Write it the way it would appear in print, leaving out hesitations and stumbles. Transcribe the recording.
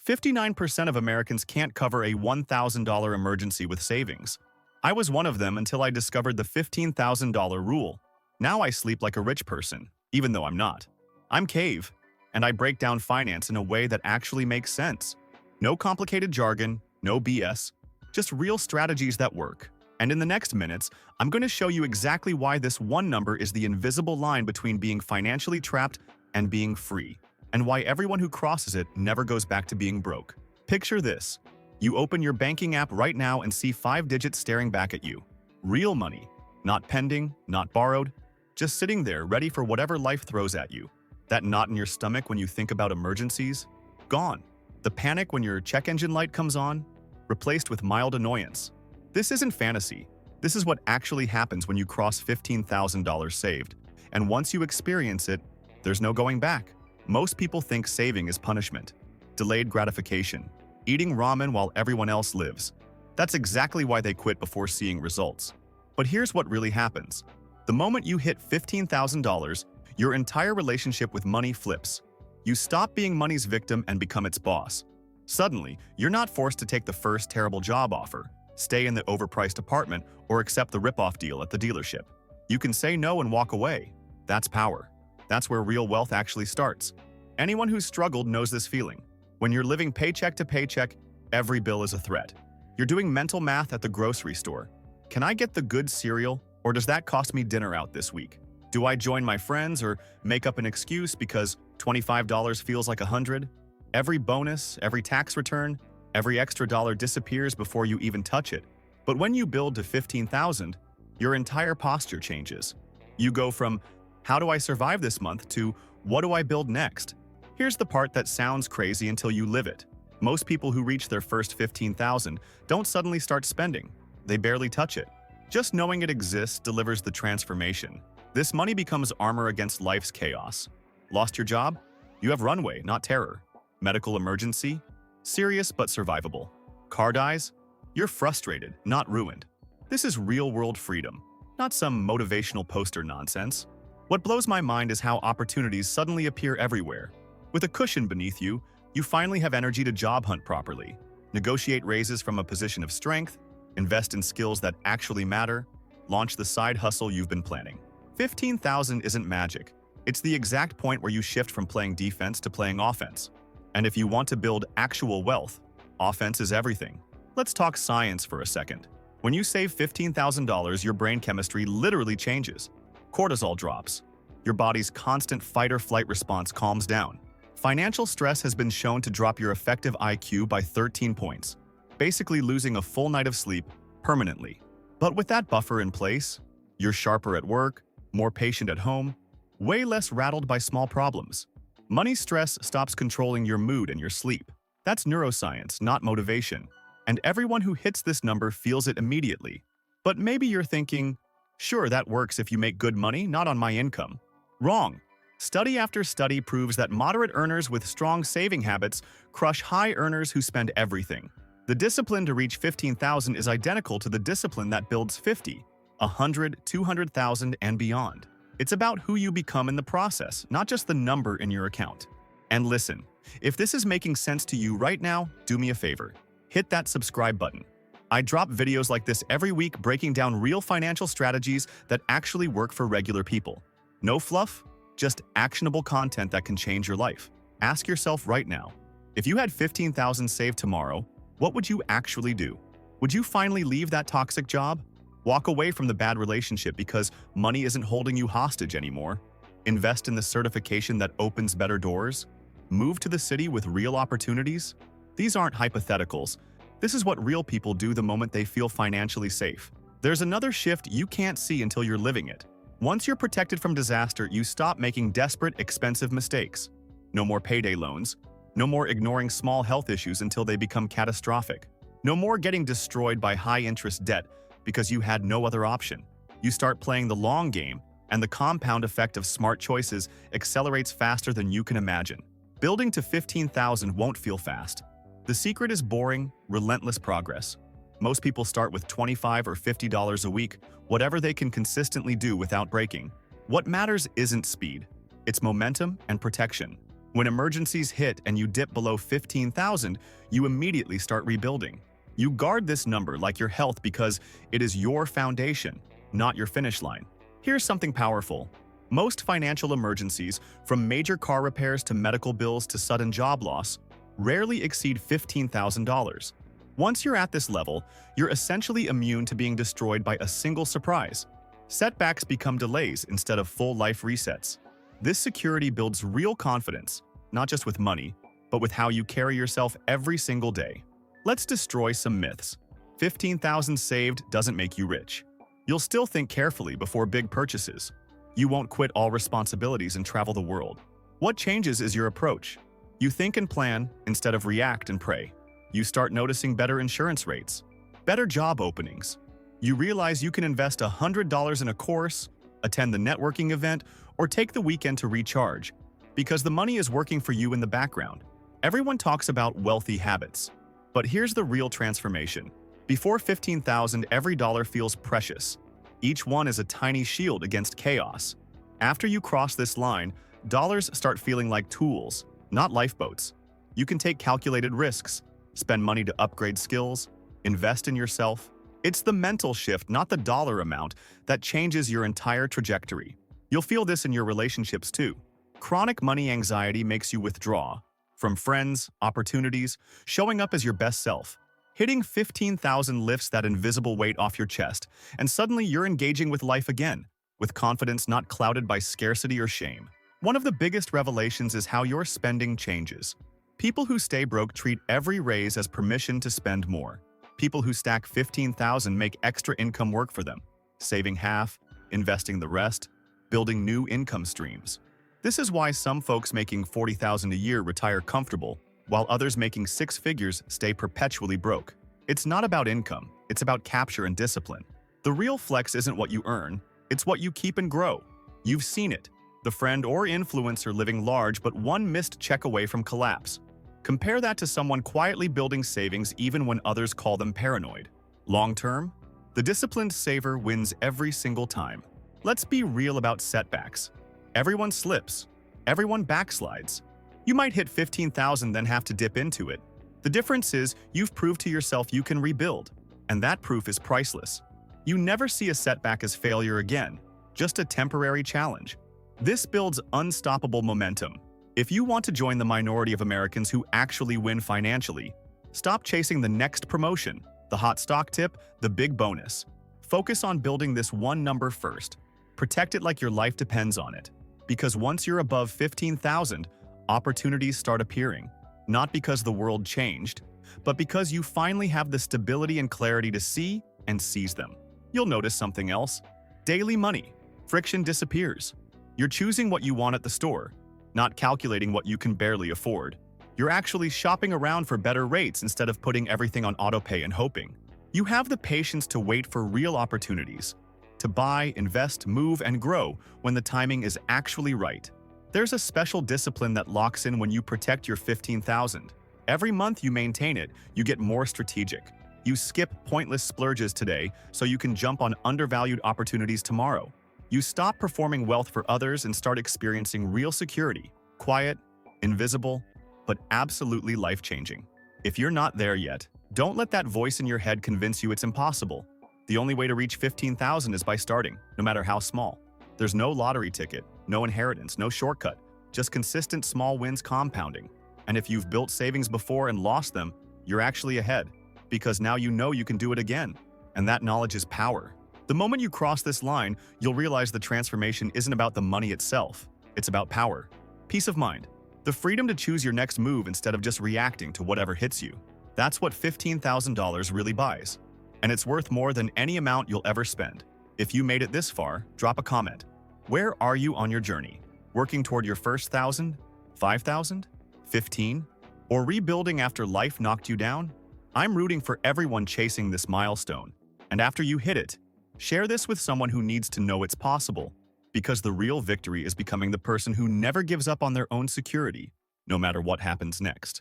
59% of Americans can't cover a $1,000 emergency with savings. I was one of them until I discovered the $15,000 rule. Now I sleep like a rich person, even though I'm not. I'm Cave, and I break down finance in a way that actually makes sense. No complicated jargon, no BS, just real strategies that work. And in the next minutes, I'm going to show you exactly why this one number is the invisible line between being financially trapped and being free, and why everyone who crosses it never goes back to being broke. Picture this. You open your banking app right now and see 5 digits staring back at you. Real money. Not pending, not borrowed. Just sitting there, ready for whatever life throws at you. That knot in your stomach when you think about emergencies? Gone. The panic when your check engine light comes on? Replaced with mild annoyance. This isn't fantasy. This is what actually happens when you cross $15,000 saved. And once you experience it, there's no going back. Most people think saving is punishment, delayed gratification, eating ramen while everyone else lives. That's exactly why they quit before seeing results. But here's what really happens. The moment you hit $15,000, your entire relationship with money flips. You stop being money's victim and become its boss. Suddenly, you're not forced to take the first terrible job offer, stay in the overpriced apartment, or accept the rip-off deal at the dealership. You can say no and walk away. That's power. That's where real wealth actually starts. Anyone who's struggled knows this feeling. When you're living paycheck to paycheck, every bill is a threat. You're doing mental math at the grocery store. Can I get the good cereal, or does that cost me dinner out this week? Do I join my friends or make up an excuse because $25 feels like $100? Every bonus, every tax return, every extra dollar disappears before you even touch it. But when you build to $15,000, your entire posture changes. You go from, how do I survive this month, to what do I build next? Here's the part that sounds crazy until you live it. Most people who reach their first $15,000 don't suddenly start spending. They barely touch it. Just knowing it exists delivers the transformation. This money becomes armor against life's chaos. Lost your job? You have runway, not terror. Medical emergency? Serious but survivable. Car dies? You're frustrated, not ruined. This is real-world freedom, not some motivational poster nonsense. What blows my mind is how opportunities suddenly appear everywhere. With a cushion beneath you, you finally have energy to job hunt properly, negotiate raises from a position of strength, invest in skills that actually matter, launch the side hustle you've been planning. $15,000 isn't magic. It's the exact point where you shift from playing defense to playing offense. And if you want to build actual wealth, offense is everything. Let's talk science for a second. When you save $15,000, your brain chemistry literally changes. Cortisol drops. Your body's constant fight-or-flight response calms down. Financial stress has been shown to drop your effective IQ by 13 points, basically losing a full night of sleep permanently. But with that buffer in place, you're sharper at work, more patient at home, way less rattled by small problems. Money stress stops controlling your mood and your sleep. That's neuroscience, not motivation. And everyone who hits this number feels it immediately. But maybe you're thinking, sure, that works if you make good money, not on my income. Wrong. Study after study proves that moderate earners with strong saving habits crush high earners who spend everything. The discipline to reach $15,000 is identical to the discipline that builds 50, 100, 200,000 and beyond. It's about who you become in the process, not just the number in your account. And listen, if this is making sense to you right now, do me a favor. Hit that subscribe button. I drop videos like this every week breaking down real financial strategies that actually work for regular people. No fluff, just actionable content that can change your life. Ask yourself right now, if you had $15,000 saved tomorrow, what would you actually do? Would you finally leave that toxic job? Walk away from the bad relationship because money isn't holding you hostage anymore? Invest in the certification that opens better doors? Move to the city with real opportunities? These aren't hypotheticals. This is what real people do the moment they feel financially safe. There's another shift you can't see until you're living it. Once you're protected from disaster, you stop making desperate, expensive mistakes. No more payday loans. No more ignoring small health issues until they become catastrophic. No more getting destroyed by high-interest debt because you had no other option. You start playing the long game, and the compound effect of smart choices accelerates faster than you can imagine. Building to $15,000 won't feel fast. The secret is boring, relentless progress. Most people start with $25 or $50 a week, whatever they can consistently do without breaking. What matters isn't speed. It's momentum and protection. When emergencies hit and you dip below 15,000, you immediately start rebuilding. You guard this number like your health because it is your foundation, not your finish line. Here's something powerful. Most financial emergencies, from major car repairs to medical bills to sudden job loss, rarely exceed $15,000. Once you're at this level, you're essentially immune to being destroyed by a single surprise. Setbacks become delays instead of full life resets. This security builds real confidence, not just with money, but with how you carry yourself every single day. Let's destroy some myths. 15,000 saved doesn't make you rich. You'll still think carefully before big purchases. You won't quit all responsibilities and travel the world. What changes is your approach. You think and plan instead of react and pray. You start noticing better insurance rates, better job openings. You realize you can invest $100 in a course, attend the networking event, or take the weekend to recharge, because the money is working for you in the background. Everyone talks about wealthy habits, but here's the real transformation. Before 15,000, every dollar feels precious. Each one is a tiny shield against chaos. After you cross this line, dollars start feeling like tools, not lifeboats. You can take calculated risks, spend money to upgrade skills, invest in yourself. It's the mental shift, not the dollar amount, that changes your entire trajectory. You'll feel this in your relationships too. Chronic money anxiety makes you withdraw from friends, opportunities, showing up as your best self. Hitting 15,000 lifts that invisible weight off your chest, and suddenly you're engaging with life again, with confidence not clouded by scarcity or shame. One of the biggest revelations is how your spending changes. People who stay broke treat every raise as permission to spend more. People who stack 15,000 make extra income work for them, saving half, investing the rest, building new income streams. This is why some folks making 40,000 a year retire comfortable, while others making six figures stay perpetually broke. It's not about income, it's about capture and discipline. The real flex isn't what you earn, it's what you keep and grow. You've seen it, the friend or influencer living large but one missed check away from collapse. Compare that to someone quietly building savings even when others call them paranoid. Long term, the disciplined saver wins every single time. Let's be real about setbacks. Everyone slips, everyone backslides. You might hit 15,000 then have to dip into it. The difference is you've proved to yourself you can rebuild, and that proof is priceless. You never see a setback as failure again, just a temporary challenge. This builds unstoppable momentum. If you want to join the minority of Americans who actually win financially, stop chasing the next promotion, the hot stock tip, the big bonus. Focus on building this one number first. Protect it like your life depends on it. Because once you're above 15,000, opportunities start appearing, not because the world changed, but because you finally have the stability and clarity to see and seize them. You'll notice something else. Daily money. Friction disappears. You're choosing what you want at the store, not calculating what you can barely afford. You're actually shopping around for better rates instead of putting everything on autopay and hoping. You have the patience to wait for real opportunities, to buy, invest, move, and grow when the timing is actually right. There's a special discipline that locks in when you protect your 15,000. Every month you maintain it, you get more strategic. You skip pointless splurges today so you can jump on undervalued opportunities tomorrow. You stop performing wealth for others and start experiencing real security, quiet, invisible, but absolutely life-changing. If you're not there yet, don't let that voice in your head convince you it's impossible. The only way to reach 15,000 is by starting, no matter how small. There's no lottery ticket, no inheritance, no shortcut, just consistent small wins compounding. And if you've built savings before and lost them, you're actually ahead, because now you know you can do it again. And that knowledge is power. The moment you cross this line, you'll realize the transformation isn't about the money itself. It's about power, peace of mind, the freedom to choose your next move instead of just reacting to whatever hits you. That's what $15,000 really buys. And it's worth more than any amount you'll ever spend. If you made it this far, drop a comment. Where are you on your journey? Working toward your first 1,000, 5,000, 15, or rebuilding after life knocked you down? I'm rooting for everyone chasing this milestone. And after you hit it, share this with someone who needs to know it's possible, because the real victory is becoming the person who never gives up on their own security, no matter what happens next.